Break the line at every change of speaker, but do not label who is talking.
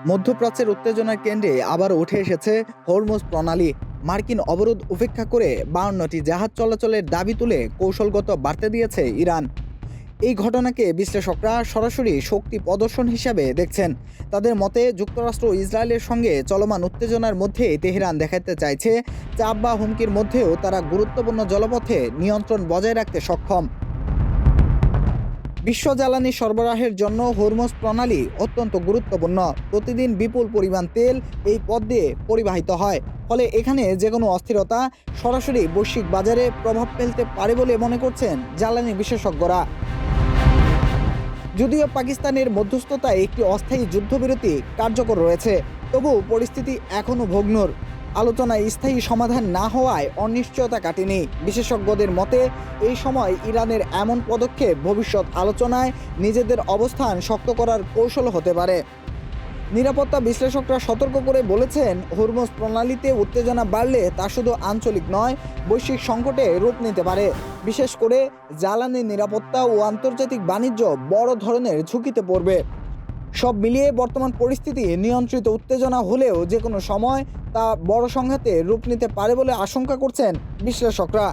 মধ্যপ্রাচ্যের উত্তেজনার কেন্দ্রে আবার উঠে এসেছে হরমুজ প্রণালী। মার্কিন অবরোধ উপেক্ষা করে 52টি জাহাজ চলাচলের দাবি তুলে কৌশলগত বার্তা দিয়েছে ইরান। এই ঘটনাকে বিশ্লেষকরা সরাসরি শক্তি প্রদর্শন হিসাবে দেখছেন। তাদের মতে যুক্তরাষ্ট্র ও ইসরায়েলের সঙ্গে চলমান উত্তেজনার মধ্যে তেহরান দেখাতে চাইছে চাপ বা হুমকির মধ্যেও তারা গুরুত্বপূর্ণ জলপথে নিয়ন্ত্রণ বজায় রাখতে সক্ষম। বিশ্ব জ্বালানি সরবরাহের জন্য হরমুজ প্রণালী অত্যন্ত গুরুত্বপূর্ণ। প্রতিদিন বিপুল পরিমাণ তেল এই পথ দিয়ে পরিবাহিত হয়। ফলে এখানে যে কোনো অস্থিরতা সরাসরি বৈশ্বিক বাজারে প্রভাব ফেলতে পারে বলে মনে করছেন জ্বালানি বিশেষজ্ঞরা। যদিও পাকিস্তানের মধ্যস্থতায় একটি অস্থায়ী যুদ্ধবিরতি কার্যকর রয়েছে, তবু পরিস্থিতি এখনও ভগ্নর। আলোচনায় স্থায়ী সমাধান না হওয়ায় অনিশ্চয়তা কাটেনি। বিশেষজ্ঞদের মতে এই সময় ইরানের এমন পদক্ষেপ ভবিষ্যৎ আলোচনায় নিজেদের অবস্থান শক্ত করার কৌশল হতে পারে। নিরাপত্তা বিশ্লেষকরা সতর্ক করে বলেছেন, হরমুজ প্রণালীতে উত্তেজনা বাড়লে তা শুধু আঞ্চলিক নয়, বৈশ্বিক সংকটে রূপ নিতে পারে। বিশেষ করে জ্বালানি নিরাপত্তা ও আন্তর্জাতিক বাণিজ্য বড় ধরনের ঝুঁকিতে পড়বে। সব মিলিয়ে বর্তমান পরিস্থিতি নিয়ন্ত্রিত উত্তেজনা হলেও যে কোনো সময় তা বড় সংঘাতে রূপ নিতে পারে বলে আশঙ্কা করছেন বিশ্লেষকরা।